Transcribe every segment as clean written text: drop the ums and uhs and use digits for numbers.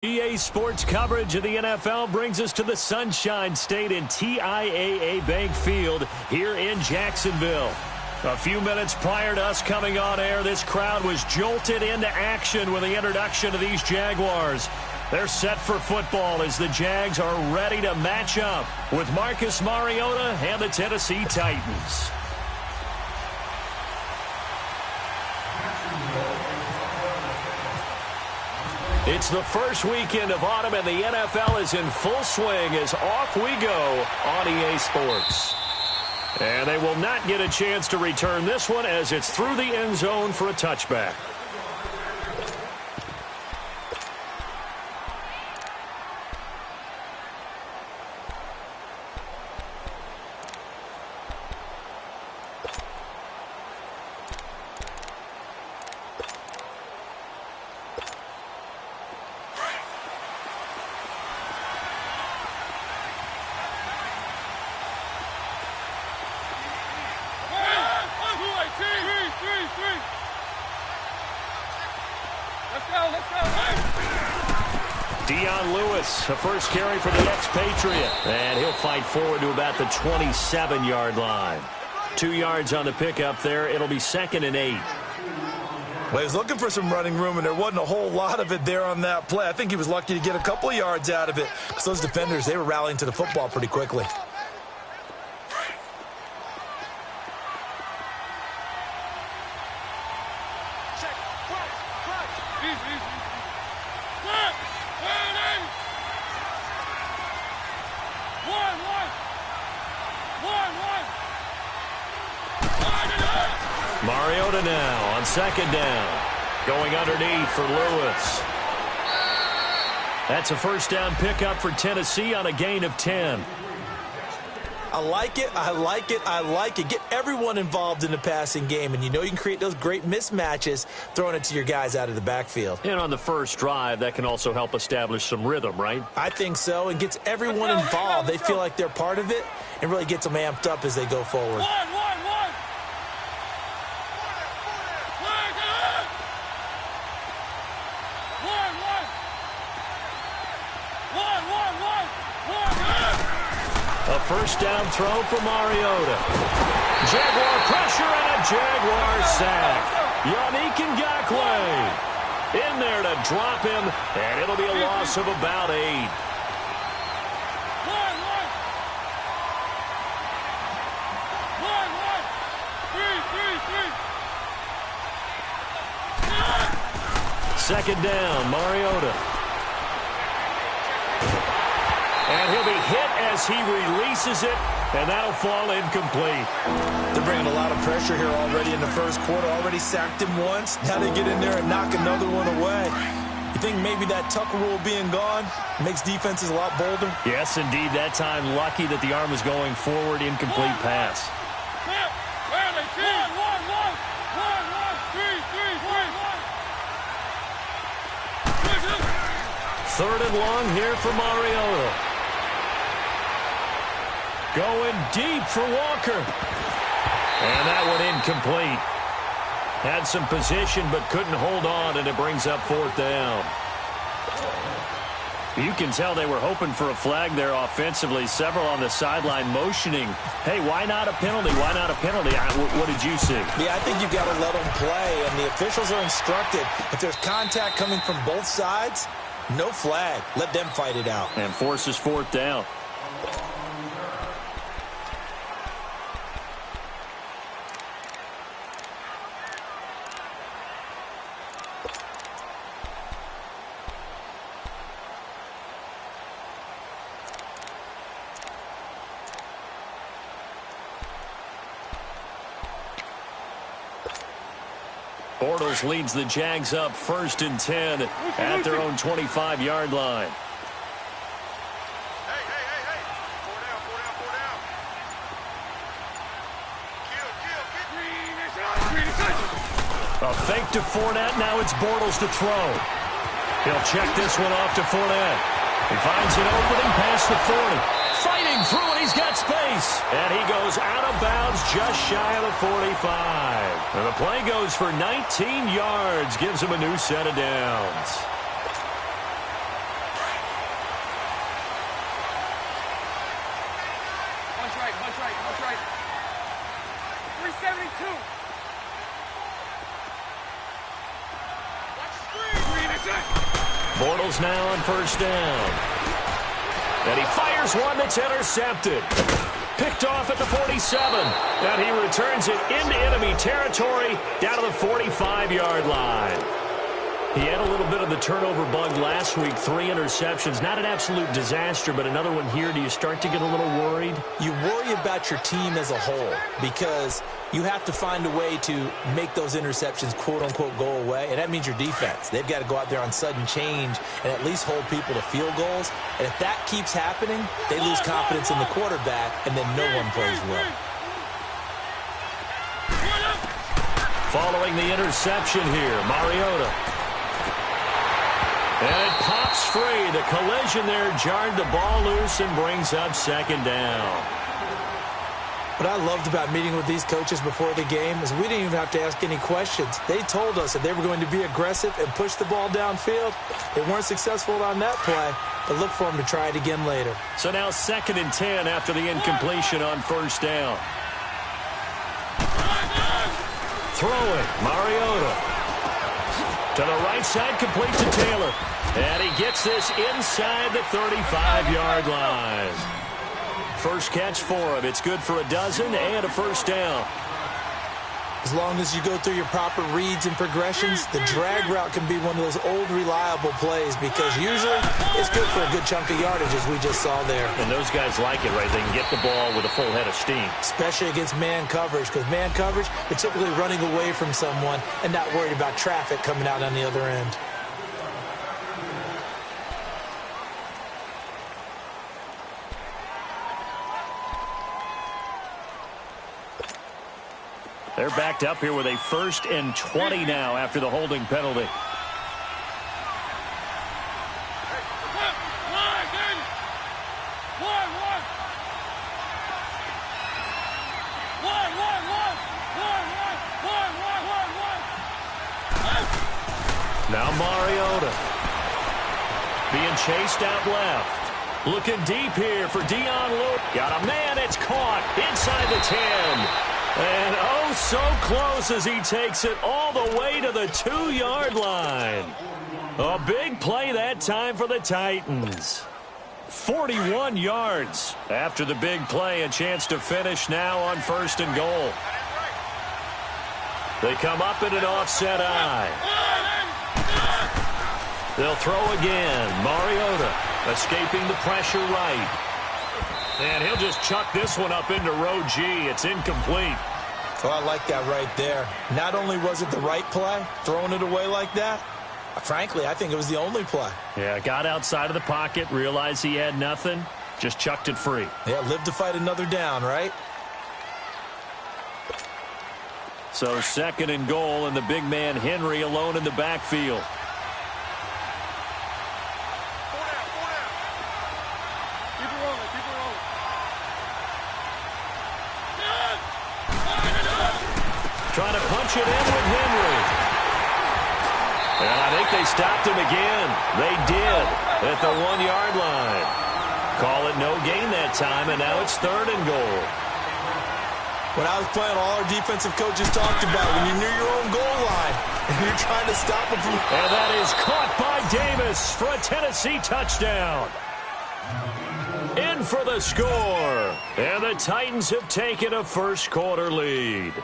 EA Sports coverage of the NFL brings us to the Sunshine State in TIAA Bank Field here in Jacksonville. A few minutes prior to us coming on air, this crowd was jolted into action with the introduction of these Jaguars. They're set for football as the Jags are ready to match up with Marcus Mariota and the Tennessee Titans. It's the first weekend of autumn, and the NFL is in full swing as off we go on EA Sports. And they will not get a chance to return this one as it's through the end zone for a touchback. A first carry for the expatriate, and he'll fight forward to about the 27-yard line. 2 yards on the pickup there. It'll be 2nd and 8. Well, he was looking for some running room, and there wasn't a whole lot of it there on that play. I think he was lucky to get a couple of yards out of it because those defenders, they were rallying to the football pretty quickly. Mariota now on 2nd down. Going underneath for Lewis. That's a first down pickup for Tennessee on a gain of 10. I like it, I like it, I like it. Get everyone involved in the passing game, and you know you can create those great mismatches throwing it to your guys out of the backfield. And on the first drive, that can also help establish some rhythm, right? I think so, and gets everyone involved. They feel like they're part of it and really gets them amped up as they go forward. A first down throw for Mariota. Jaguar pressure and a Jaguar sack. Yannick Ngakoue in there to drop him, and it'll be a loss of about 8. Second down, Mariota. And he'll be hit as he releases it, and that'll fall incomplete. They're bringing a lot of pressure here already in the first quarter. Already sacked him once. Now they get in there and knock another one away. You think maybe that Tucker rule being gone makes defenses a lot bolder? Yes, indeed. That time, lucky that the arm was going forward, incomplete pass. Third and long here for Mariota. Going deep for Walker. And that one incomplete. Had some position but couldn't hold on, and it brings up 4th down. You can tell they were hoping for a flag there offensively. Several on the sideline motioning. Hey, why not a penalty? Why not a penalty? What did you see? Yeah, I think you've got to let them play, and the officials are instructed. If there's contact coming from both sides, no flag. Let them fight it out. And forces 4th down. Bortles leads the Jags up 1st and 10 at their own 25-yard line. Hey. Four down. Kill. A fake to Fournette. Now it's Bortles to throw. He'll check this one off to Fournette. He finds an opening past the 40. Fighting through, and he's got space. And he goes out of bounds just shy of the 45. And the play goes for 19 yards. Gives him a new set of downs. right. 372. Watch the screen. That's it. Bortles now on first down. And he fires one that's intercepted. Picked off at the 47. And he returns it into enemy territory down to the 45-yard line. He had a little bit of the turnover bug last week. 3 interceptions. Not an absolute disaster, but another one here. Do you start to get a little worried? You worry about your team as a whole because you have to find a way to make those interceptions, quote-unquote, go away. And that means your defense. They've got to go out there on sudden change and at least hold people to field goals. And if that keeps happening, they lose confidence in the quarterback, and then no one plays well. Following the interception here, Mariota. And it pops free. The collision there jarred the ball loose and brings up second down. What I loved about meeting with these coaches before the game is we didn't even have to ask any questions. They told us that they were going to be aggressive and push the ball downfield. They weren't successful on that play, but look for them to try it again later. So now 2nd and 10 after the incompletion on first down. Throwing, Mariota. To the right side, complete to Taylor. And he gets this inside the 35-yard line. First catch for him. It's good for a dozen and a first down. As long as you go through your proper reads and progressions, the drag route can be one of those old reliable plays because usually it's good for a good chunk of yardage, as we just saw there. And those guys like it, right? They can get the ball with a full head of steam. Especially against man coverage, because man coverage, they're typically running away from someone and not worried about traffic coming out on the other end. They're backed up here with a 1st and 20 now after the holding penalty. Now Mariota being chased out left. Looking deep here for Dion Lewis. Got a man, it's caught inside the 10. And oh, so close as he takes it all the way to the 2-yard line. A big play that time for the Titans. 41 yards after the big play. A chance to finish now on 1st and goal. They come up in an offset eye. They'll throw again. Mariota escaping the pressure right. And he'll just chuck this one up into row G. It's incomplete. Oh, I like that right there. Not only was it the right play, throwing it away like that, frankly, I think it was the only play. Yeah, got outside of the pocket, realized he had nothing, just chucked it free. Yeah, live to fight another down, right? So 2nd and goal, and the big man Henry alone in the backfield. Trying to punch it in with Henry. And I think they stopped him again. They did at the 1-yard line. Call it no gain that time, and now it's 3rd and goal. When I was playing, all our defensive coaches talked about when you're near your own goal line and you're trying to stop them from... And that is caught by Davis for a Tennessee touchdown. In for the score. And the Titans have taken a first-quarter lead.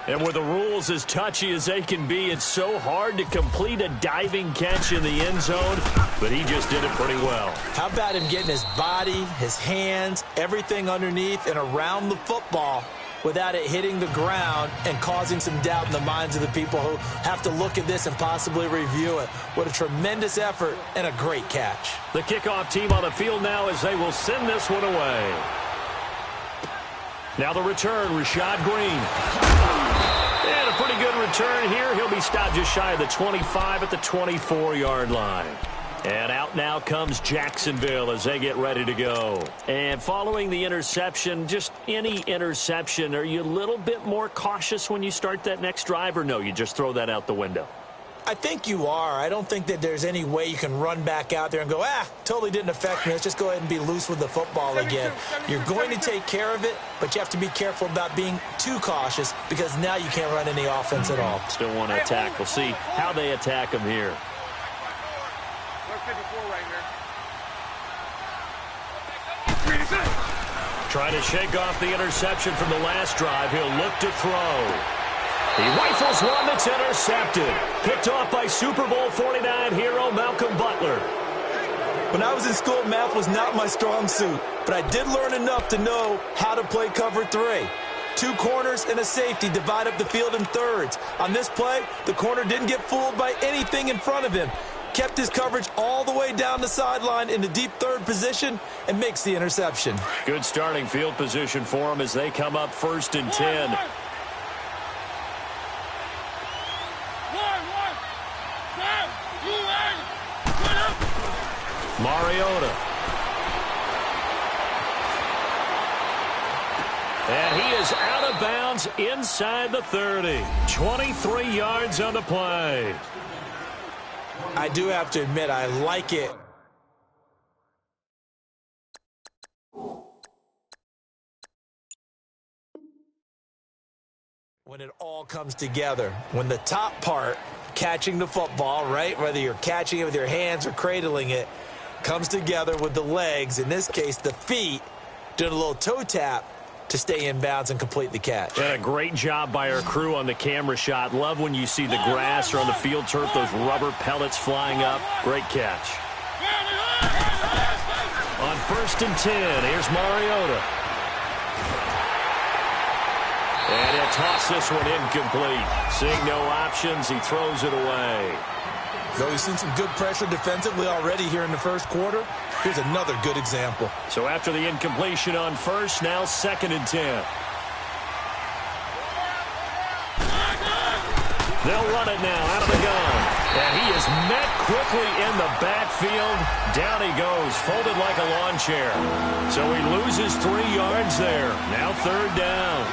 And with the rules as touchy as they can be, it's so hard to complete a diving catch in the end zone, but he just did it pretty well. How about him getting his body, his hands, everything underneath and around the football without it hitting the ground and causing some doubt in the minds of the people who have to look at this and possibly review it. What a tremendous effort and a great catch. The kickoff team on the field now as they will send this one away. Now the return, Rashad Green. And a pretty good return here. He'll be stopped just shy of the 25 at the 24-yard line. And out now comes Jacksonville as they get ready to go. And following the interception, just any interception, are you a little bit more cautious when you start that next drive, or no, you just throw that out the window? I think you are. I don't think that there's any way you can run back out there and go, totally didn't affect me. Let's just go ahead and be loose with the football again. You're going to take care of it, but you have to be careful about being too cautious because now you can't run any offense at all. Still want to attack. We'll see how they attack him here. Trying to shake off the interception from the last drive. He'll look to throw. He rifles one that's intercepted. Picked off by Super Bowl 49 hero Malcolm Butler. When I was in school, math was not my strong suit, but I did learn enough to know how to play cover 3. 2 corners and a safety divide up the field in thirds. On this play, the corner didn't get fooled by anything in front of him. Kept his coverage all the way down the sideline in the deep third position and makes the interception. Good starting field position for him as they come up 1st and 10. Mariota. And he is out of bounds inside the 30. 23 yards on the play. I do have to admit, I like it. When it all comes together, when the top part, catching the football, right, whether you're catching it with your hands or cradling it, comes together with the legs, in this case the feet, doing a little toe tap to stay in bounds and complete the catch. And a great job by our crew on the camera shot. Love when you see the grass or on the field turf, those rubber pellets flying up. Great catch. On 1st and 10, here's Mariota. And he'll toss this one incomplete. Seeing no options, he throws it away. So we've seen some good pressure defensively already here in the first quarter. Here's another good example. So after the incompletion on 1st, now 2nd and 10. They'll run it now out of the gun. And he is met quickly in the backfield. Down he goes, folded like a lawn chair. So he loses 3 yards there. Now 3rd down.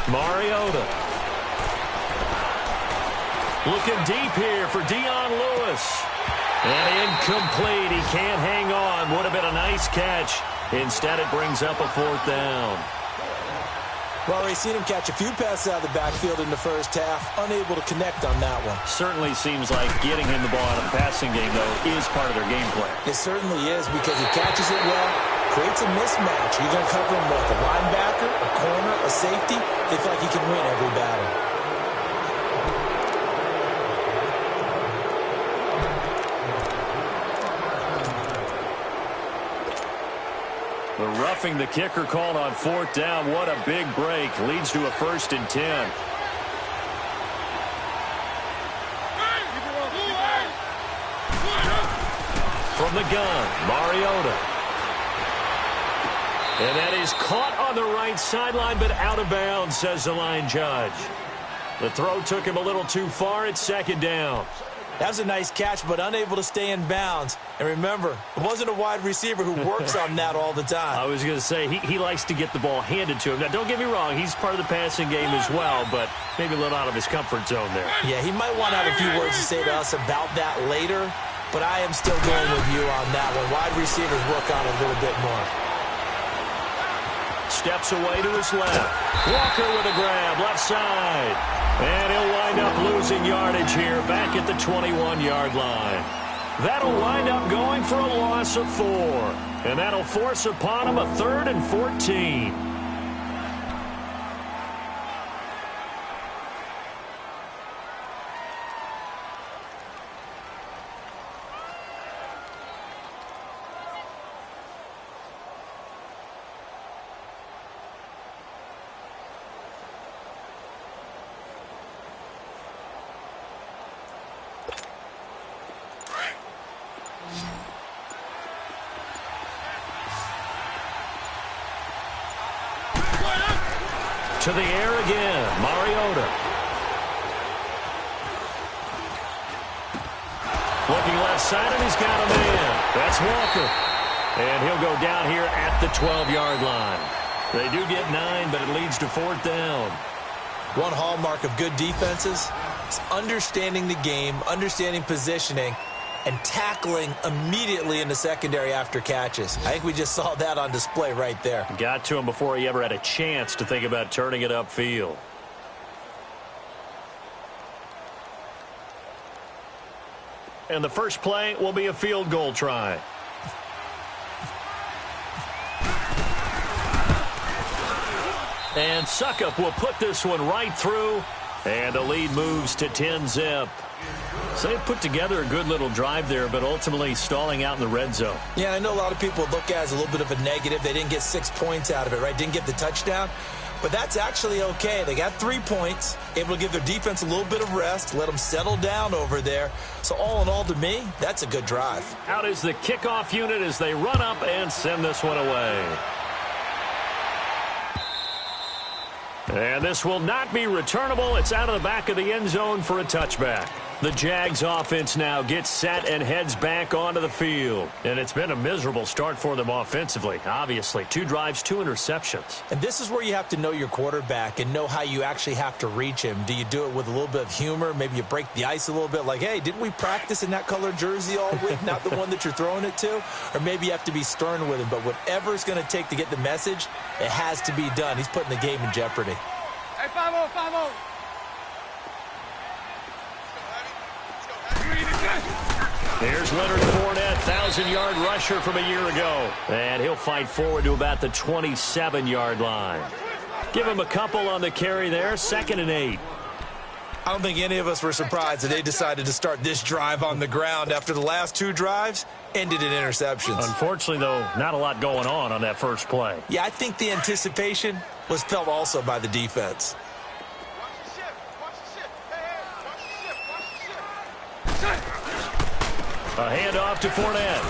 Mariota. Looking deep here for Dion Lewis. And incomplete. He can't hang on. Would have been a nice catch. Instead, it brings up a 4th down. Well, we've seen him catch a few passes out of the backfield in the first half. Unable to connect on that one. Certainly seems like getting him the ball out of the passing game, though, is part of their game plan. It certainly is because he catches it well, creates a mismatch. You're going to cover him with a linebacker, a corner, a safety. They feel like he can win every battle. The roughing the kicker called on 4th down. What a big break. Leads to a 1st and 10. From the gun, Mariota. And that is caught on the right sideline, but out of bounds, says the line judge. The throw took him a little too far. It's 2nd down. That was a nice catch, but unable to stay in bounds. And remember, it wasn't a wide receiver who works on that all the time. I was going to say, he likes to get the ball handed to him. Now, don't get me wrong, he's part of the passing game as well, but maybe a little out of his comfort zone there. Yeah, he might want to have a few words to say to us about that later, but I am still going with you on that one. Wide receivers work on it a little bit more. Steps away to his left. Walker with a grab, left side. And he'll wind up losing yardage here back at the 21-yard line. That'll wind up going for a loss of 4. And that'll force upon him a 3rd and 14. To the air again, Mariota. Looking left side, and he's got a man. That's Walker. And he'll go down here at the 12-yard line. They do get 9, but it leads to 4th down. One hallmark of good defenses is understanding the game, understanding positioning, and tackling immediately in the secondary after catches. I think we just saw that on display right there. Got to him before he ever had a chance to think about turning it upfield. And the first play will be a field goal try. And Suckup will put this one right through. And the lead moves to 10-zip. So they put together a good little drive there, but ultimately stalling out in the red zone. Yeah, I know a lot of people look at it as a little bit of a negative. They didn't get 6 points out of it, right? Didn't get the touchdown. But that's actually okay. They got 3 points, able to give their defense a little bit of rest, let them settle down over there. So all in all, to me, that's a good drive. Out is the kickoff unit as they run up and send this one away. And this will not be returnable. It's out of the back of the end zone for a touchback. The Jags offense now gets set and heads back onto the field. And it's been a miserable start for them offensively. Obviously, 2 drives, 2 interceptions. And this is where you have to know your quarterback and know how you actually have to reach him. Do you do it with a little bit of humor? Maybe you break the ice a little bit like, hey, didn't we practice in that color jersey all week, not the one that you're throwing it to? Or maybe you have to be stern with him. But whatever it's going to take to get the message, it has to be done. He's putting the game in jeopardy. Hey, 5-0, 5-0. Here's Leonard Fournette, 1,000-yard rusher from a year ago. And he'll fight forward to about the 27-yard line. Give him a couple on the carry there, 2nd and 8. I don't think any of us were surprised that they decided to start this drive on the ground after the last 2 drives ended in interceptions. Unfortunately, though, not a lot going on that first play. Yeah, I think the anticipation was felt also by the defense. A handoff to Fournette.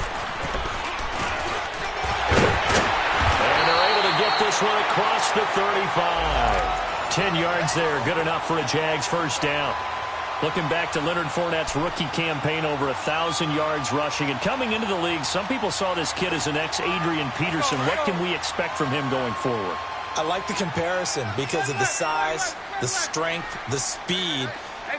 And they're able to get this one across the 35. 10 yards there, good enough for a Jags first down. Looking back to Leonard Fournette's rookie campaign, over 1,000 yards rushing. And coming into the league, some people saw this kid as an ex-Adrian Peterson. What can we expect from him going forward? I like the comparison because of the size, the strength, the speed.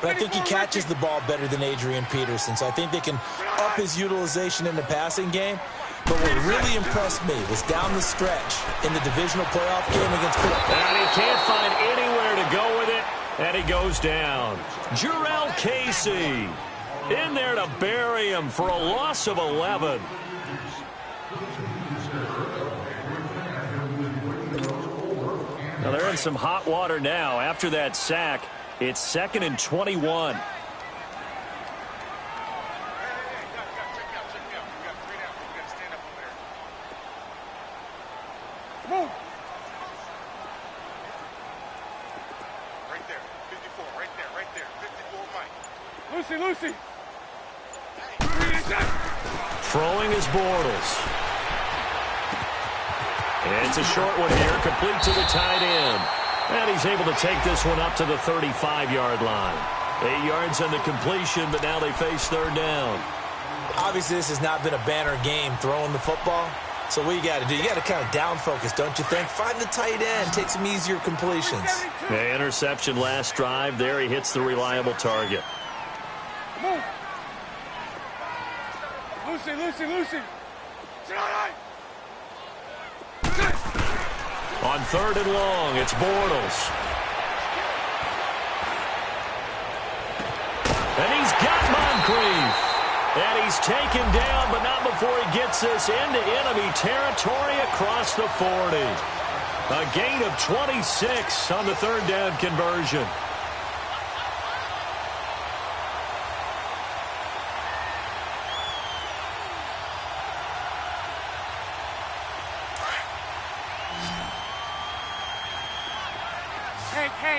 But I think he catches the ball better than Adrian Peterson. So I think they can up his utilization in the passing game. But what really impressed me was down the stretch in the divisional playoff game against Pittsburgh. And he can't find anywhere to go with it, and he goes down. Jurrell Casey in there to bury him for a loss of 11. Now they're in some hot water now after that sack. It's 2nd and 21. Move. Right there. 54. Right there. 54, Mike. Lucy. Throwing is Bortles. And it's a short one here, complete to the tight end. And he's able to take this one up to the 35-yard line. 8 yards on the completion, but now they face 3rd down. Obviously, this has not been a banner game throwing the football. So what you got to do, you got to kind of down focus, don't you think? Find the tight end, take some easier completions. The interception last drive. There he hits the reliable target. Move. Lucy. On 3rd and long, it's Bortles. And he's got Moncrief. And he's taken down, but not before he gets this into enemy territory across the 40. A gain of 26 on the 3rd down conversion.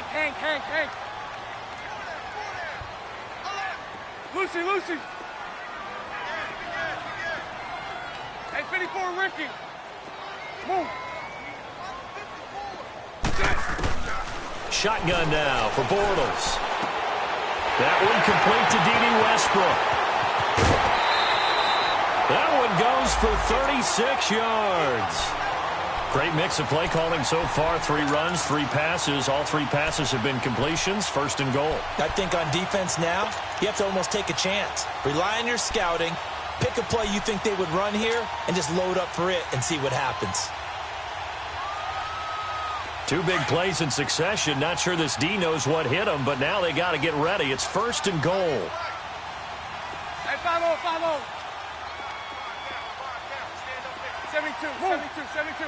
Hank. Lucy. Hey, 54, Ricky. Move. shotgun now for Bortles. That one complete to D.D. Westbrook. That one goes for 36 yards. Great mix of play calling so far. 3 runs, 3 passes. All 3 passes have been completions. First and goal. I think on defense now, you have to almost take a chance. Rely on your scouting. Pick a play you think they would run here and just load up for it and see what happens. 2 big plays in succession. Not sure this D knows what hit them, but now they got to get ready. It's first and goal. Hey, 5-0, 5-0. 72, 72, 72.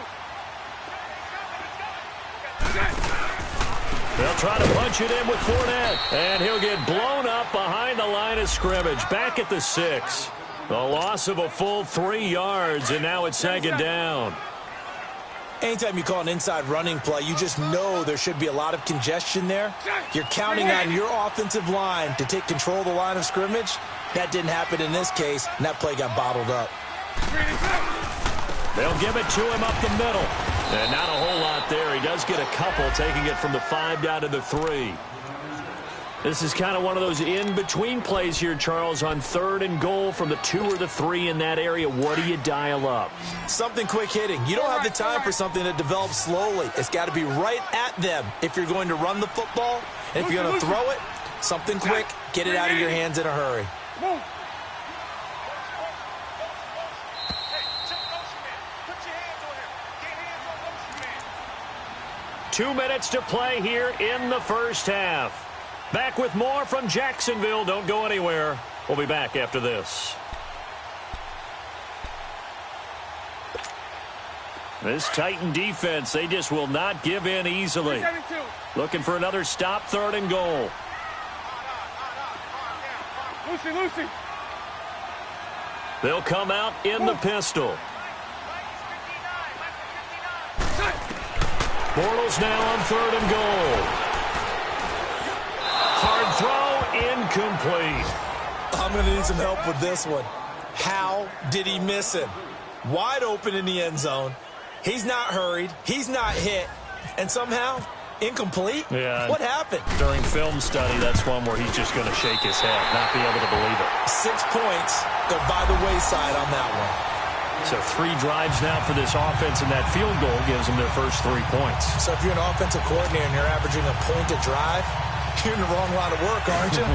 They'll try to punch it in with Fournette, and he'll get blown up behind the line of scrimmage. Back at the 6. The loss of a full 3 yards, and now it's second down. Anytime you call an inside running play, you just know there should be a lot of congestion there. You're counting on your offensive line to take control of the line of scrimmage. That didn't happen in this case, and that play got bottled up. They'll give it to him up the middle. And not a whole lot there. He does get a couple, taking it from the 5 down to the 3. This is kind of one of those in-between plays here, Charles, on 3rd and goal from the 2 or the 3 in that area. What do you dial up? Something quick hitting. You don't have the time for something that develops slowly. It's got to be right at them if you're going to run the football. And if you're going to throw it, something quick, get it out of your hands in a hurry. Move. 2 minutes to play here in the first half. Back with more from Jacksonville. Don't go anywhere. We'll be back after this. This Titan defense, they just will not give in easily. 72. Looking for another stop, 3rd and goal. Lucy, Lucy. They'll come out in the pistol. Bortles now on 3rd and goal. Hard throw, incomplete. I'm going to need some help with this one. How did he miss him? Wide open in the end zone. He's not hurried. He's not hit. And somehow, incomplete? Yeah. What happened? During film study, that's one where he's just going to shake his head, not be able to believe it. 6 points. They're by the wayside on that one. So 3 drives now for this offense, and that field goal gives them their first 3 points. So if you're an offensive coordinator and you're averaging a point a drive, you're in the wrong line of work, aren't you?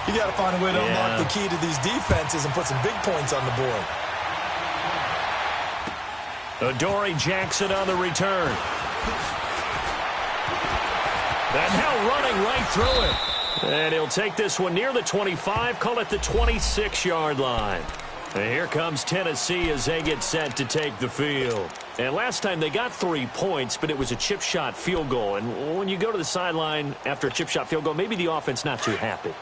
You got to find a way to unlock the key to these defenses and put some big points on the board. Adoree Jackson on the return. And now running right through it. And he'll take this one near the 25, call it the 26-yard line. And here comes Tennessee as they get set to take the field. And last time they got 3 points, but it was a chip shot field goal. And when you go to the sideline after a chip shot field goal, maybe the offense not too happy.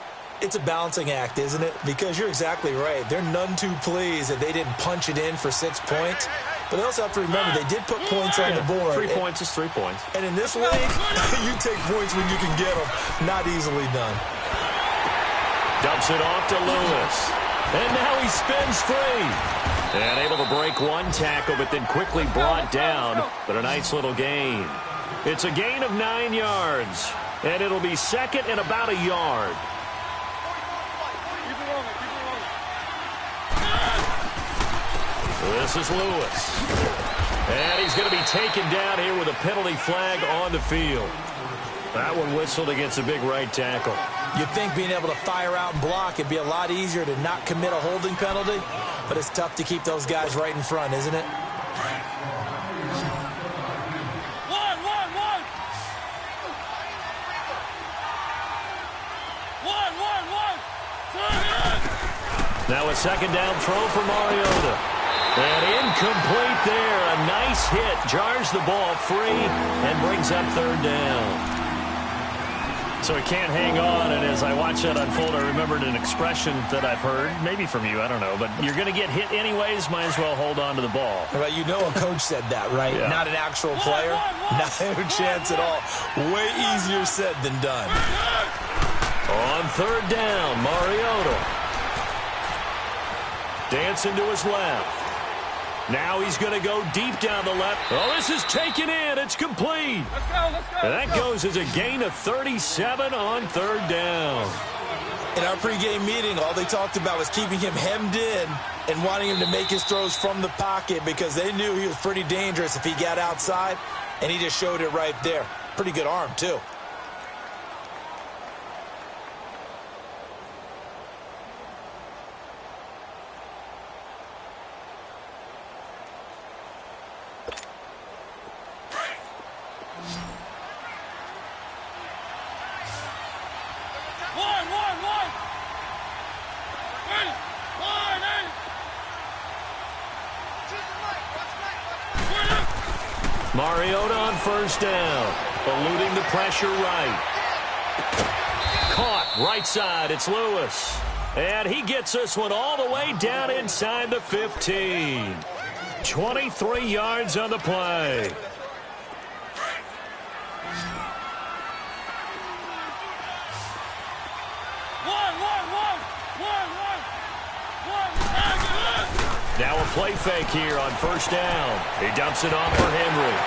It's a balancing act, isn't it? Because you're exactly right. They're none too pleased that they didn't punch it in for 6 points. But they also have to remember they did put points on the board. 3 points is 3 points. And in this league, you take points when you can get them. Not easily done. Dumps it off to Lewis. And now he spins free. And able to break 1 tackle, but then quickly brought down. But a nice little gain. It's a gain of 9 yards. And it'll be second and about a yard. This is Lewis. And he's going to be taken down here with a penalty flag on the field. That one whistled against a big right tackle. You'd think being able to fire out and block it'd be a lot easier to not commit a holding penalty, but it's tough to keep those guys right in front, isn't it? Now a second down throw for Mariota. And incomplete there. A nice hit. Jars the ball free and brings up 3rd down. So he can't hang on, and as I watch that unfold, I remembered an expression that I've heard, maybe from you, I don't know, but you're going to get hit anyways, might as well hold on to the ball. Right, you know a coach said that, right? Yeah. Not an actual player. Not a chance at all. Way easier said than done. On 3rd down, Mariota. Dancing to his left. Now he's going to go deep down the left. Oh, this is taken in. It's complete. Let's go, let's go. And that goes as a gain of 37 on third down. In our pregame meeting, all they talked about was keeping him hemmed in and wanting him to make his throws from the pocket because they knew he was pretty dangerous if he got outside, and he just showed it right there. Pretty good arm, too. Mariota on first down, eluding the pressure right. Caught right side, it's Lewis. And he gets this one all the way down inside the 15. 23 yards on the play. Now a play fake here on first down. He dumps it off for Henry.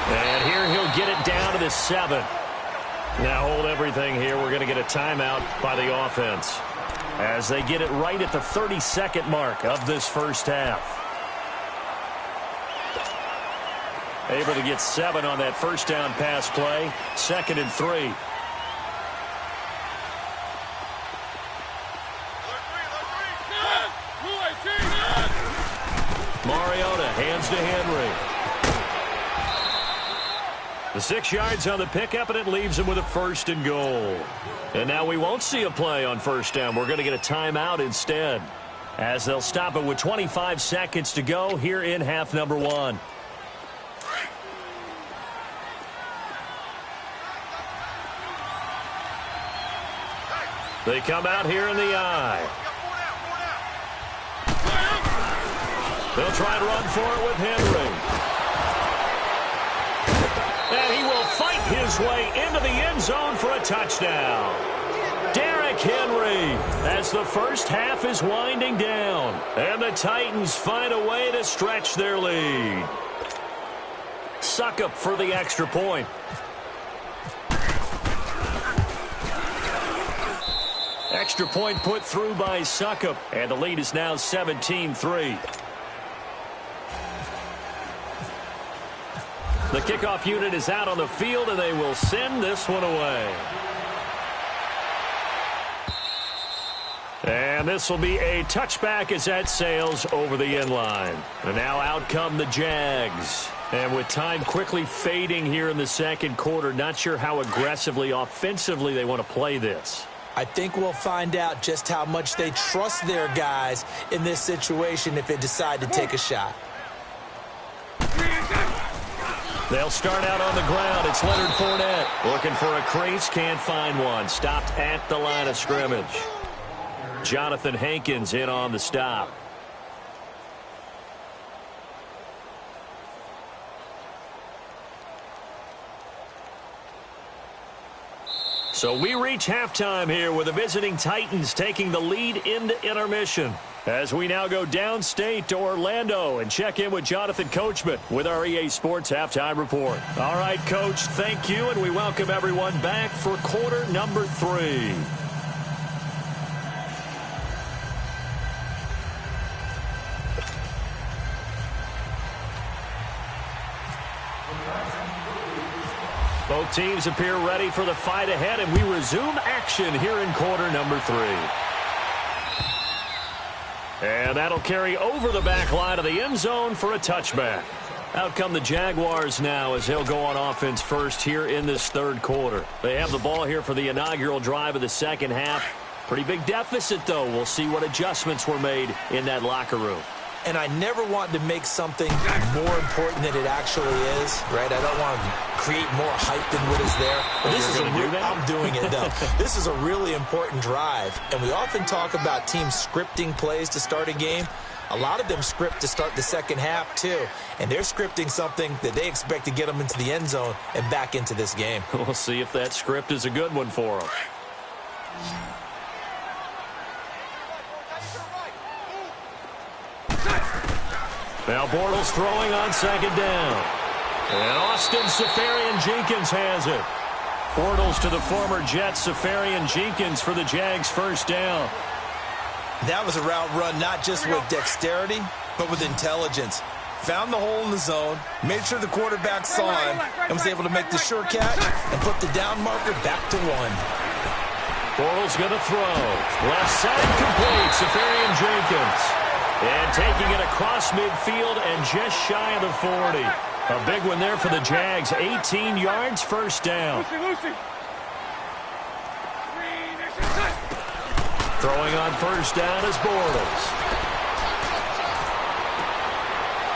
And here he'll get it down to the 7. Now hold everything here. We're going to get a timeout by the offense as they get it right at the 30-second mark of this first half. Able to get 7 on that first down pass play. 2nd and 3. Mariota hands to Henry. The 6 yards on the pickup, and it leaves him with a 1st and goal. And now we won't see a play on first down. We're going to get a timeout instead, as they'll stop it with 25 seconds to go here in half number 1. They come out here in the eye. They'll try to run for it with Henry. And he will fight his way into the end zone for a touchdown. Derrick Henry as the first half is winding down. And the Titans find a way to stretch their lead. Succop for the extra point. Extra point put through by Succop. And the lead is now 17-3. The kickoff unit is out on the field, and they will send this one away. And this will be a touchback as that sails over the end line. And now out come the Jags. And with time quickly fading here in the second quarter, not sure how aggressively, offensively they want to play this. I think we'll find out just how much they trust their guys in this situation if they decide to take a shot. They'll start out on the ground. It's Leonard Fournette looking for a crease. Can't find one. Stopped at the line of scrimmage. Jonathan Hankins in on the stop. So we reach halftime here with the visiting Titans taking the lead into intermission. As we now go downstate to Orlando and check in with Jonathan Coachman with our EA Sports Halftime Report. All right, Coach, thank you, and we welcome everyone back for quarter number 3. Both teams appear ready for the fight ahead, and we resume action here in quarter number 3. And that'll carry over the back line of the end zone for a touchback. Out come the Jaguars now as they'll go on offense first here in this third quarter. They have the ball here for the inaugural drive of the second half. Pretty big deficit, though. We'll see what adjustments were made in that locker room. And I never want to make something more important than it actually is, right? I don't want to create more hype than what is there. But this is I'm doing it, though. This is a really important drive. And we often talk about teams scripting plays to start a game. A lot of them script to start the second half, too. And they're scripting something that they expect to get them into the end zone and back into this game. We'll see if that script is a good one for them. Now Bortles throwing on second down. And Austin Seferian-Jenkins has it. Bortles to the former Jet Seferian-Jenkins for the Jags first down. That was a route run not just with dexterity, but with intelligence. Found the hole in the zone, made sure the quarterback saw him, and was able to make the sure catch and put the down marker back to 1. Bortles going to throw. Left side complete. Seferian-Jenkins. And taking it across midfield and just shy of the 40. A big one there for the Jags. 18 yards, first down. Throwing on first down is Bortles.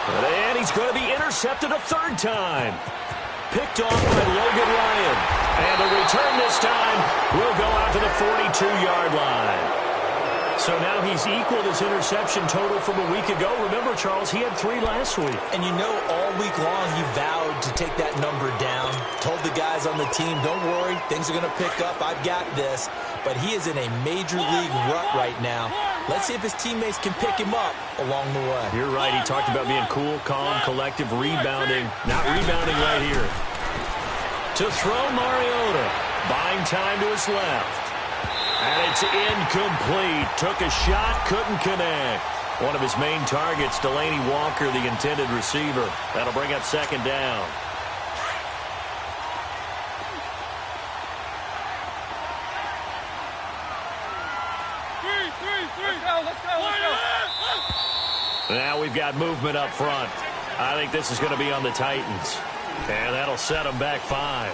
And he's going to be intercepted a third time. Picked off by Logan Ryan. And the return this time will go out to the 42-yard line. So now he's equaled his interception total from a week ago. Remember, Charles, he had 3 last week. And you know, all week long he vowed to take that number down. Told the guys on the team, don't worry, things are going to pick up. I've got this. But he is in a major league rut right now. Let's see if his teammates can pick him up along the way. You're right. He talked about being cool, calm, collective, rebounding. Not rebounding right here. To throw Mariota. Buying time to his left. And it's incomplete. Took a shot, couldn't connect. One of his main targets, Delaney Walker, the intended receiver. That'll bring up second down. Now we've got movement up front. I think this is going to be on the Titans. And that'll set them back 5.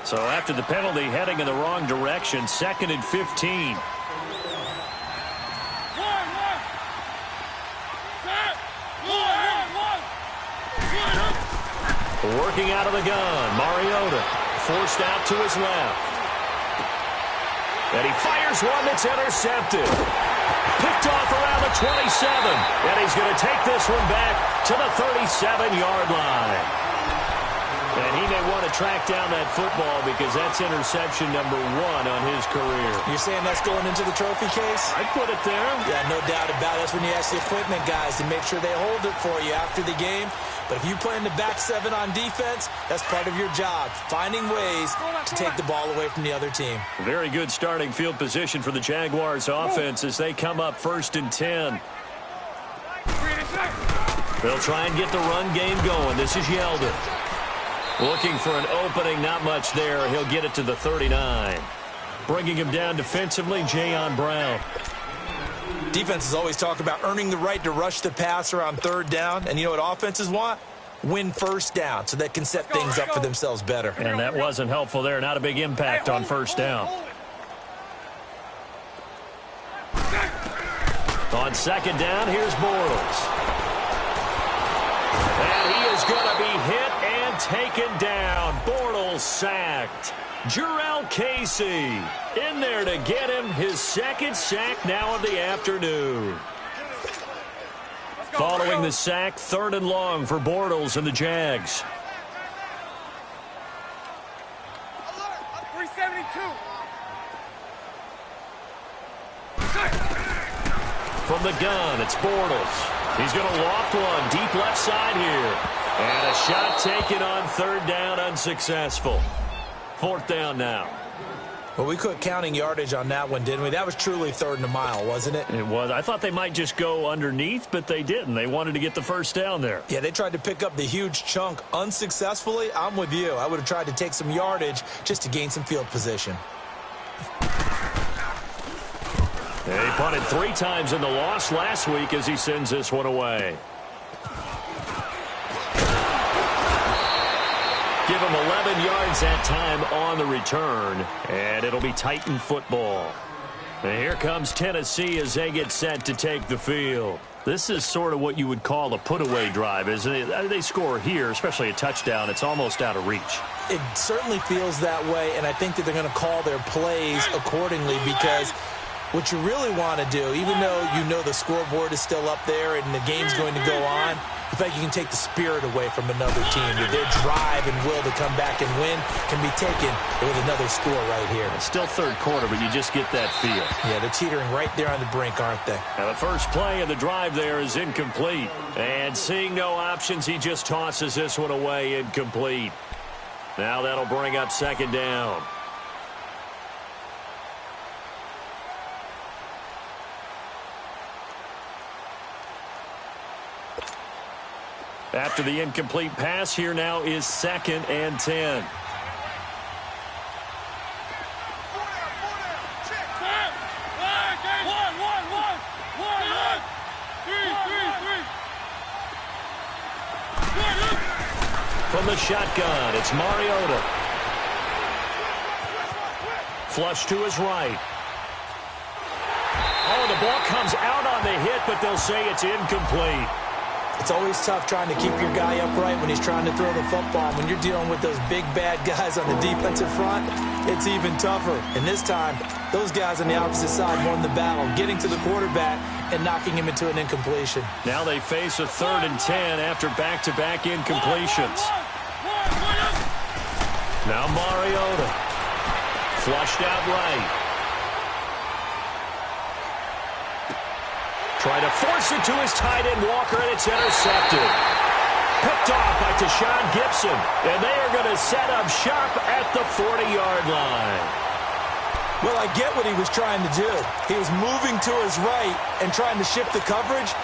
So after the penalty, heading in the wrong direction, 2nd and 15. Working out of the gun, Mariota forced out to his left. And he fires one that's intercepted. Picked off around the 27. And he's going to take this one back to the 37-yard line. And he may want to track down that football because that's interception number 1 on his career. You're saying that's going into the trophy case? I'd put it there. Yeah, no doubt about it. That's when you ask the equipment guys to make sure they hold it for you after the game. But if you play in the back 7 on defense, that's part of your job, finding ways to take the ball away from the other team. Very good starting field position for the Jaguars offense as they come up 1st and 10. They'll try and get the run game going. This is Yeldon. Looking for an opening, not much there. He'll get it to the 39. Bringing him down defensively, Jayon Brown. Defenses always talk about earning the right to rush the passer on 3rd down. And you know what offenses want? Win first down so they can set things up for themselves better. And that wasn't helpful there. Not a big impact on first down. On 2nd down, here's Bortles. And he is going to be hit and taken down. Bortles sacked. Jurrell Casey in there to get him his 2nd sack now of the afternoon. Following the sack, 3rd and long for Bortles and the Jags. 372. From the gun, it's Bortles. He's going to loft one deep left side here. And a shot taken on 3rd down, unsuccessful. 4th down now. Well, we quit counting yardage on that one, didn't we? That was truly 3rd and a mile, wasn't it? It was. I thought they might just go underneath, but they didn't. They wanted to get the first down there. Yeah, they tried to pick up the huge chunk unsuccessfully. I'm with you. I would have tried to take some yardage just to gain some field position. He punted 3 times in the loss last week as he sends this one away. Give him 11 yards that time on the return, and it'll be Titan football. And here comes Tennessee as they get set to take the field. This is sort of what you would call a put-away drive, isn't it? They score here, especially a touchdown. It's almost out of reach. It certainly feels that way, and I think that they're going to call their plays accordingly because What you really want to do, even though you know the scoreboard is still up there and the game's going to go on, I think you can take the spirit away from another team. Their drive and will to come back and win can be taken with another score right here. It's still third quarter, but you just get that feel. Yeah, they're teetering right there on the brink, aren't they? Now the first play of the drive there is incomplete. And seeing no options, he just tosses this one away incomplete. Now that'll bring up second down. After the incomplete pass, here now is 2nd and 10. From the shotgun, it's Mariota. Flush to his right. Oh, the ball comes out on the hit, but they'll say it's incomplete. It's always tough trying to keep your guy upright when he's trying to throw the football. When you're dealing with those big, bad guys on the defensive front, it's even tougher. And this time, those guys on the opposite side won the battle, getting to the quarterback and knocking him into an incompletion. Now they face a 3rd and 10 after back-to-back incompletions. Now Mariota. Flushed out right. Try to force it to his tight end, Walker, and it's intercepted. Picked off by Tashawn Gibson, and they are going to set up shop at the 40-yard line. Well, I get what he was trying to do. He was moving to his right and trying to shift the coverage,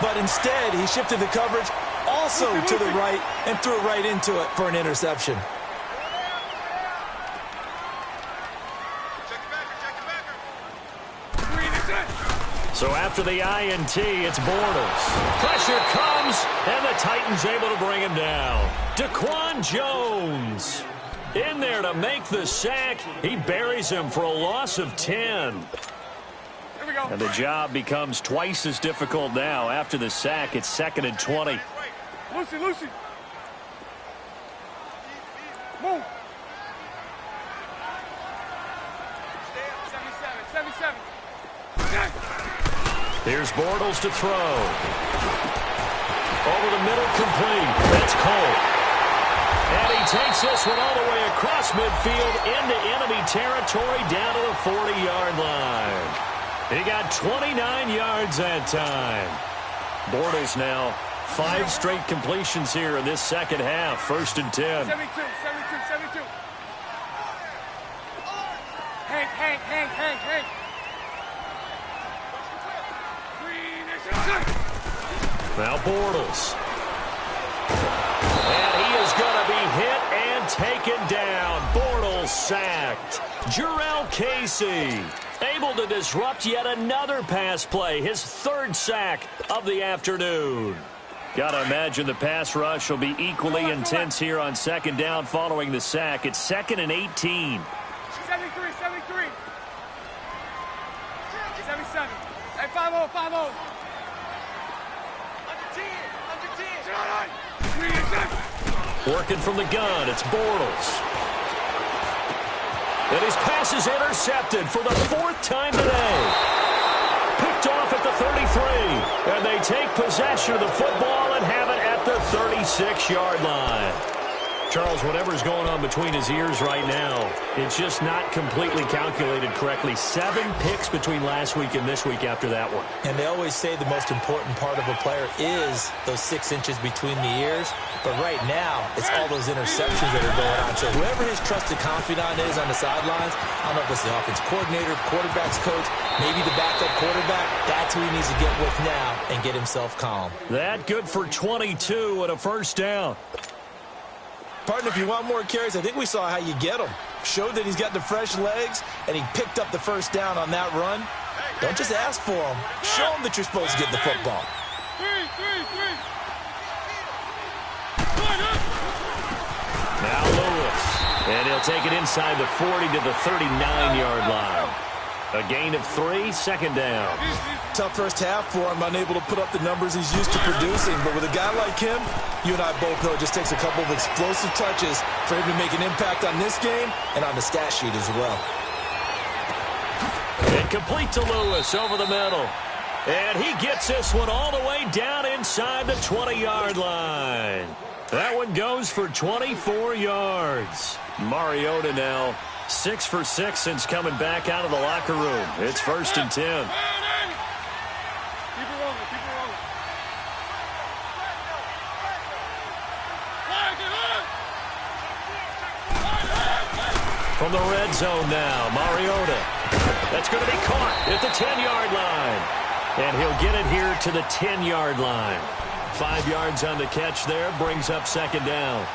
but instead he shifted the coverage also to the right and threw it right into it for an interception. So after the INT, it's Bortles. Pressure comes, and the Titans able to bring him down. Daquan Jones in there to make the sack. He buries him for a loss of 10. Here we go. And the job becomes twice as difficult now. After the sack, it's 2nd and 20. Lucy. Move. 77. Here's Bortles to throw. Over the middle, complete. That's Cole. And he takes this one all the way across midfield into enemy territory down to the 40-yard line. He got 29 yards that time. Bortles now 5 straight completions here in this second half. 1st and 10. 72. Hank. Now Bortles. And he is going to be hit and taken down. Bortles sacked. Jurrell Casey able to disrupt yet another pass play. His 3rd sack of the afternoon. Got to imagine the pass rush will be equally intense here on 2nd down following the sack. It's 2nd and 18. 73. 77. Hey, 5-0. Working from the gun, it's Bortles. And his pass is intercepted for the 4th time today. Picked off at the 33. And they take possession of the football and have it at the 36-yard line. Charles, whatever's going on between his ears right now, it's just not completely calculated correctly. 7 picks between last week and this week after that one. And they always say the most important part of a player is those 6 inches between the ears. But right now, it's all those interceptions that are going on. So whoever his trusted confidant is on the sidelines, I don't know if it's the offense coordinator, quarterback's coach, maybe the backup quarterback, that's who he needs to get with now and get himself calm. That good for 22 and a 1st down. Partner, if you want more carries, I think we saw how you get them. Showed that he's got the fresh legs, and he picked up the 1st down on that run. Don't just ask for them. Show them that you're supposed to get the football. Now Lewis. And he'll take it inside the 40 to the 39-yard line. A gain of 3, 2nd down. Tough first half for him, unable to put up the numbers he's used to producing. But with a guy like him, you and I both know it just takes a couple of explosive touches for him to make an impact on this game and on the stat sheet as well. It Complete to Lewis over the middle. And he gets this one all the way down inside the 20-yard line. That one goes for 24 yards. Mariota now 6 for 6 since coming back out of the locker room. It's 1st and 10. Keep it rolling, keep it rolling. From the red zone now, Mariota. That's going to be caught at the 10-yard line. And he'll get it here to the 10-yard line. 5 yards on the catch there, brings up 2nd down.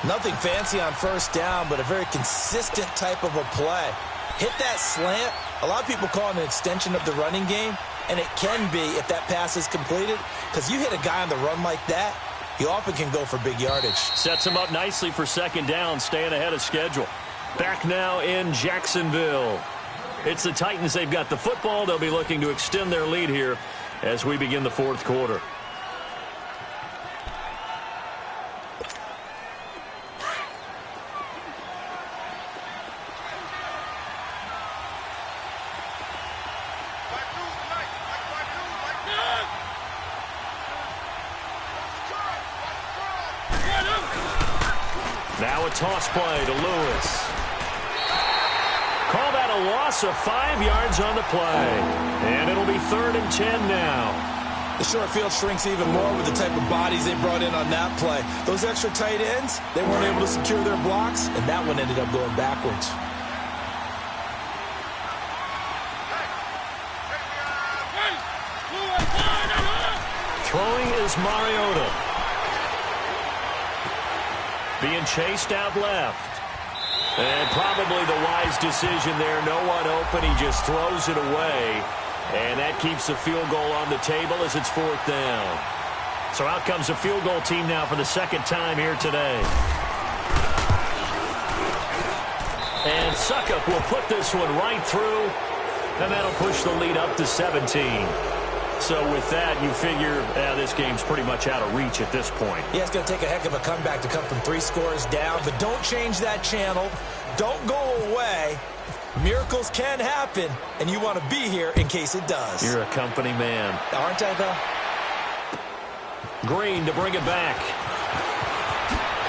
Nothing fancy on 1st down, but a very consistent type of a play. Hit that slant. A lot of people call it an extension of the running game, and it can be if that pass is completed, because you hit a guy on the run like that, he often can go for big yardage. Sets him up nicely for 2nd down, staying ahead of schedule. Back now in Jacksonville. It's the Titans. They've got the football. They'll be looking to extend their lead here as we begin the 4th quarter. Now a toss play to Lewis. Call that a loss of 5 yards on the play. And it'll be 3rd and 10 now. The short field shrinks even more with the type of bodies they brought in on that play. Those extra tight ends, they weren't able to secure their blocks, and that one ended up going backwards. Throwing is Mariota. Being chased out left. And probably the wise decision there. No one open. He just throws it away. And that keeps the field goal on the table as it's 4th down. So out comes the field goal team now for the 2nd time here today. And Suckup will put this one right through. And that'll push the lead up to 17. So with that, you figure this game's pretty much out of reach at this point. Yeah, it's going to take a heck of a comeback to come from 3 scores down, but don't change that channel. Don't go away. Miracles can happen, and you want to be here in case it does. You're a company man. Aren't I, though? Green to bring it back.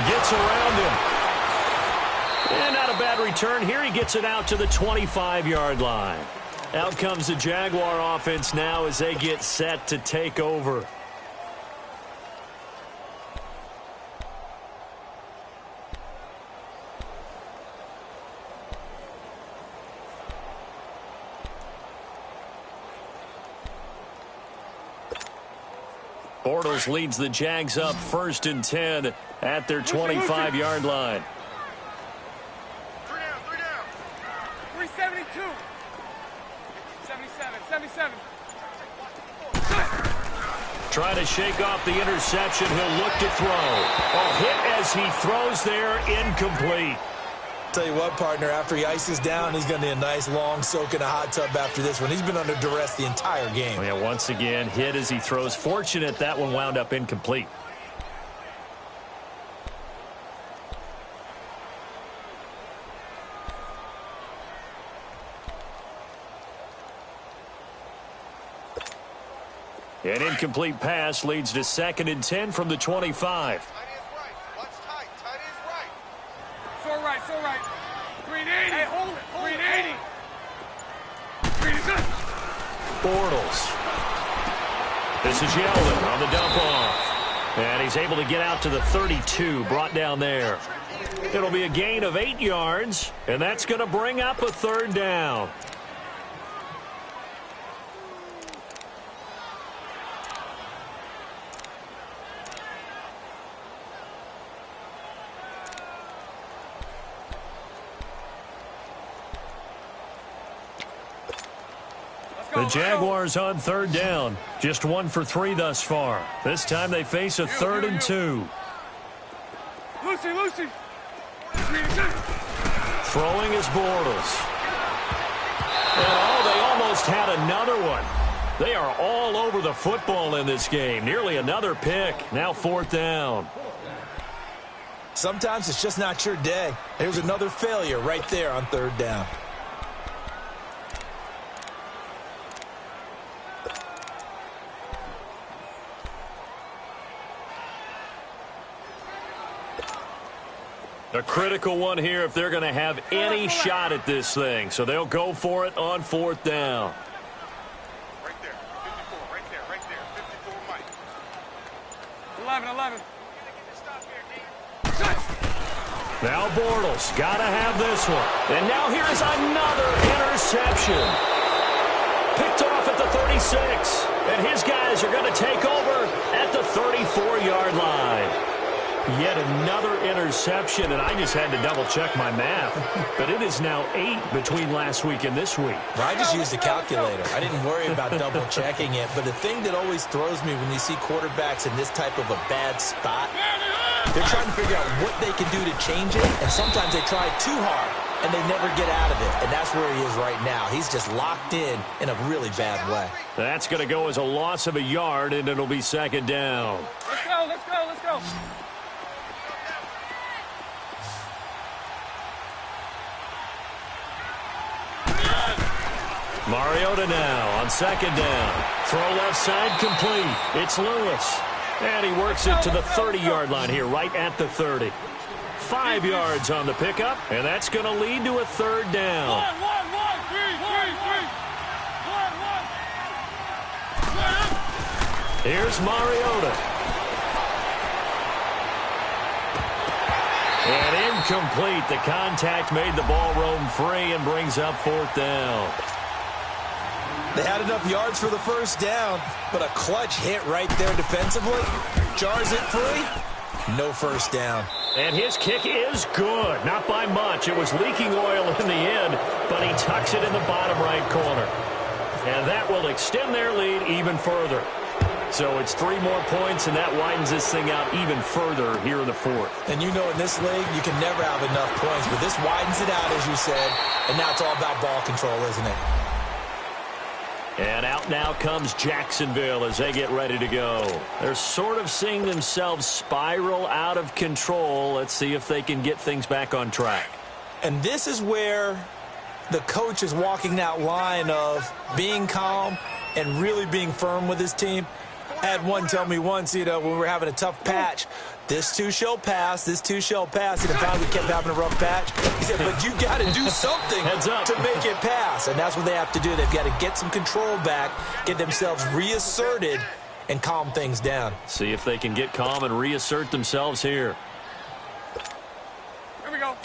Gets around him. And not a bad return here. He gets it out to the 25-yard line. Out comes the Jaguar offense now as they get set to take over. Bortles leads the Jags up 1st and 10 at their 25-yard line. 3 down. 372. 77. Trying to shake off the interception. He'll look to throw. A hit as he throws there, incomplete. Tell you what, partner, after he ices down, he's going to need a nice long soak in a hot tub after this one. He's been under duress the entire game. Yeah, once again, hit as he throws. Fortunate that one wound up incomplete. An incomplete pass leads to 2nd and 10 from the 25. Tight is right. Watch tight. Tight is right. So right. 380. Hey, hold it. 380. 380. Bortles. This is Yeldon on the dump off. And he's able to get out to the 32, brought down there. It'll be a gain of 8 yards, and that's going to bring up a 3rd down. The Jaguars on 3rd down. Just 1 for 3 thus far. This time they face a 3rd and 2. Lucy. Throwing is Bortles. And they almost had another one. They are all over the football in this game. Nearly another pick. Now 4th down. Sometimes it's just not your day. Here's another failure right there on 3rd down. A critical one here if they're going to have any shot at this thing. So they'll go for it on 4th down. Right there. 54. Right there. Right there. 54, Mike. 11. Now Bortles got to have this one. And now here's another interception. Picked off at the 36. And his guys are going to take over at the 34-yard line. Yet another interception, and I just had to double-check my math. But it is now 8 between last week and this week. Well, I just used a calculator. I didn't worry about double-checking it. But the thing that always throws me when you see quarterbacks in this type of a bad spot, they're trying to figure out what they can do to change it, and sometimes they try too hard, and they never get out of it. And that's where he is right now. He's just locked in a really bad way. That's going to go as a loss of a yard, and it'll be 2nd down. Let's go. Mariota now on 2nd down. Throw left side complete. It's Lewis. And he works it to the 30-yard line here, right at the 30. 5 yards on the pickup, and that's going to lead to a 3rd down. Here's Mariota. And incomplete. The contact made the ball roam free and brings up 4th down. They had enough yards for the 1st down, but a clutch hit right there defensively. Jars it free. No 1st down. And his kick is good. Not by much. It was leaking oil in the end, but he tucks it in the bottom right corner. And that will extend their lead even further. So it's 3 more points, and that widens this thing out even further here in the 4th. And you know in this league, you can never have enough points, but this widens it out, as you said, and now it's all about ball control, isn't it? And out now comes Jacksonville as they get ready to go. They're sort of seeing themselves spiral out of control. Let's see if they can get things back on track. And this is where the coach is walking that line of being calm and really being firm with his team. I had one tell me once, when we were having a tough patch, this too shall pass, this too shall pass. And finally we kept having a rough patch. He said, but you got to do something to make it pass. And that's what they have to do. They've got to get some control back, get themselves reasserted, and calm things down. See if they can get calm and reassert themselves here. Here we go.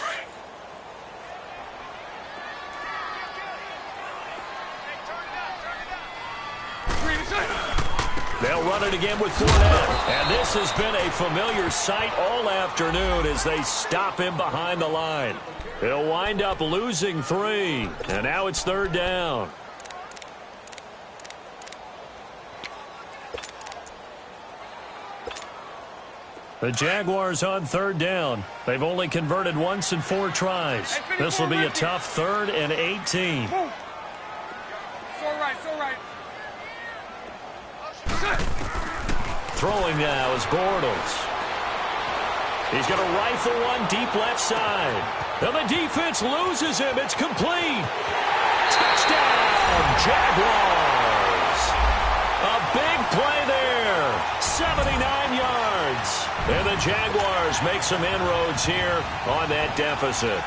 They'll run it again with Fournette. And this has been a familiar sight all afternoon as they stop him behind the line. He'll wind up losing 3. And now it's 3rd down. The Jaguars on 3rd down. They've only converted once in 4 tries. This will be a tough 3rd and 18. So right. Throwing now is Bortles. He's going to rifle one deep left side. And the defense loses him. It's complete. Touchdown, Jaguars. A big play there. 79 yards. And the Jaguars make some inroads here on that deficit.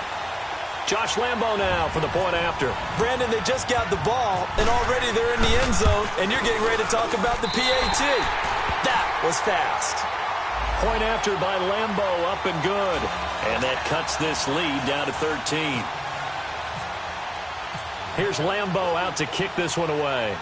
Josh Lambo now for the point after. Brandon, they just got the ball, and already they're in the end zone, and you're getting ready to talk about the PAT. That was fast. Point after by Lambo, up and good. And that cuts this lead down to 13. Here's Lambo out to kick this one away.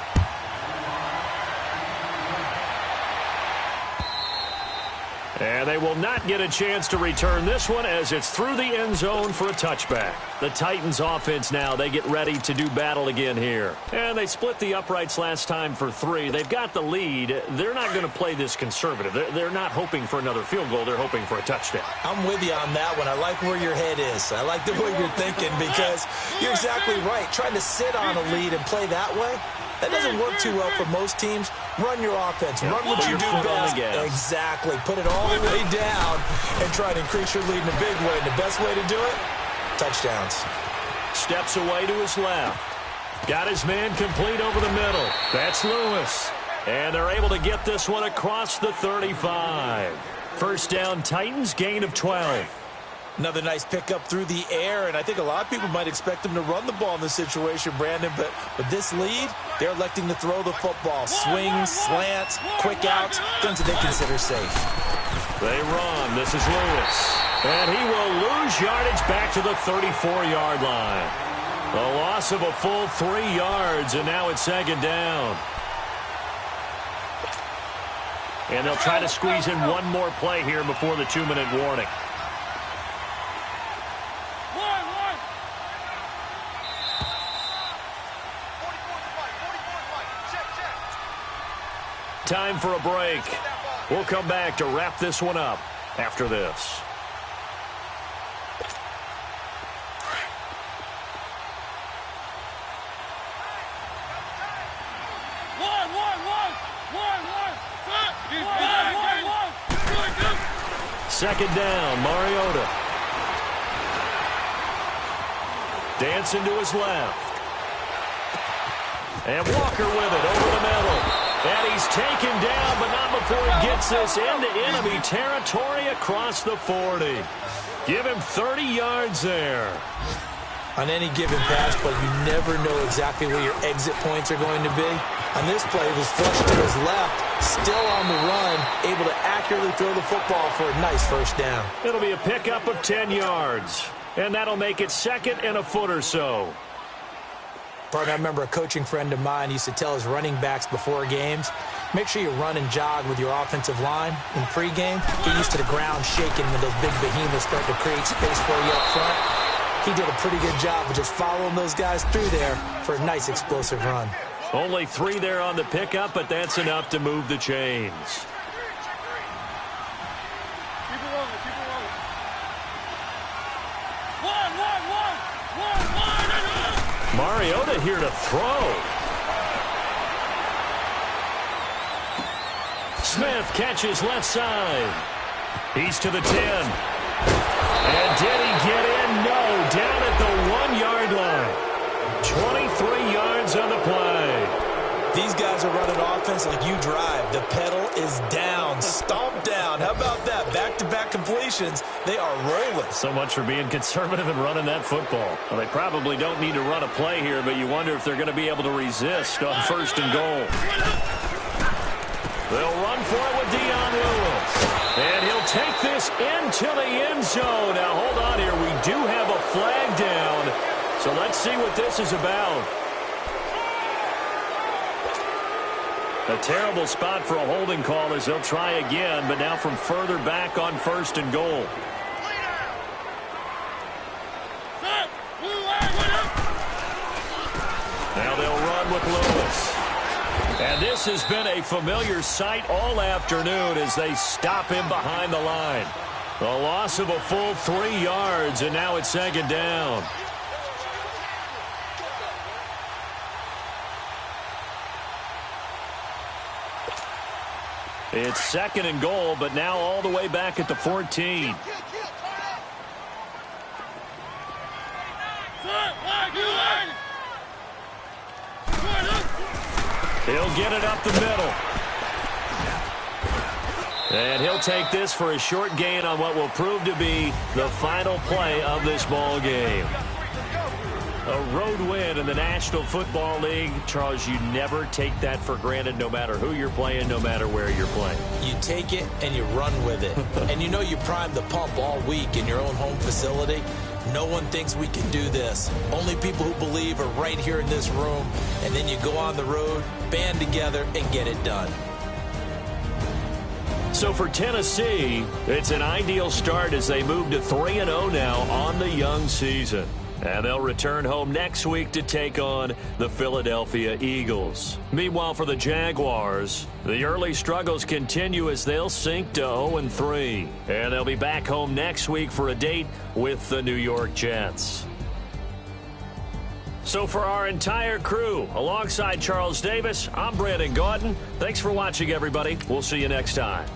And they will not get a chance to return this one as it's through the end zone for a touchback. The Titans offense now, they get ready to do battle again here. And they split the uprights last time for 3. They've got the lead. They're not going to play this conservative. They're not hoping for another field goal. They're hoping for a touchdown. I'm with you on that one. I like where your head is. I like the way you're thinking because you're exactly right. Trying to sit on a lead and play that way, that doesn't work too well for most teams. Run your offense. Run what you do best. Exactly. Put it all the way down and try to increase your lead in a big way. And the best way to do it, touchdowns. Steps away to his left. Got his man complete over the middle. That's Lewis. And they're able to get this one across the 35. First down, Titans, gain of 12. Another nice pickup through the air, and I think a lot of people might expect them to run the ball in this situation, Brandon, but with this lead, they're electing to throw the football. Swings, slants, quick outs, things that they consider safe. They run. This is Lewis. And he will lose yardage back to the 34-yard line. A loss of a full 3 yards, and now it's second down. And they'll try to squeeze in one more play here before the 2-minute warning. Time for a break. We'll come back to wrap this one up after this. Second down, Mariota. Dancing to his left. And Walker with it over the middle. And he's taken down, but not before he gets this into enemy territory across the 40. Give him 30 yards there. On any given pass play, you never know exactly where your exit points are going to be. On this play, it was flushed to his left, still on the run, able to accurately throw the football for a nice first down. It'll be a pickup of 10 yards, and that'll make it second and a foot or so. Partner, I remember a coaching friend of mine used to tell his running backs before games, make sure you run and jog with your offensive line in pregame. Get used to the ground shaking when those big behemoths start to create space for you up front. He did a pretty good job of just following those guys through there for a nice explosive run. Only 3 there on the pickup, but that's enough to move the chains. Mariota here to throw. Smith catches left side. He's to the 10. And did he get in? No. Down at the 1-yard line. 23 yards on the play. These guys are running offense like you drive. The pedal is down, stomped down. How about that? Back-to-back completions. They are rolling. So much for being conservative and running that football. Well, they probably don't need to run a play here, but you wonder if they're going to be able to resist on first and goal. They'll run for it with Dion Lewis. And he'll take this into the end zone. Now, hold on here. We do have a flag down. So let's see what this is about. A terrible spot for a holding call as they'll try again, but now from further back on first and goal. Now they'll run with Lewis. And this has been a familiar sight all afternoon as they stop him behind the line. A loss of a full 3 yards, and now it's second down. It's second and goal, but now all the way back at the 14. He'll get it up the middle. And he'll take this for a short gain on what will prove to be the final play of this ball game. A road win in the National Football League. Charles, you never take that for granted no matter who you're playing, no matter where you're playing. You take it and you run with it. And you know you primed the pump all week in your own home facility. No one thinks we can do this. Only people who believe are right here in this room. And then you go on the road, band together, and get it done. So for Tennessee, it's an ideal start as they move to 3-0 now on the young season. And they'll return home next week to take on the Philadelphia Eagles. Meanwhile, for the Jaguars, the early struggles continue as they'll sink to 0-3. And they'll be back home next week for a date with the New York Jets. So for our entire crew, alongside Charles Davis, I'm Brandon Gaudin. Thanks for watching, everybody. We'll see you next time.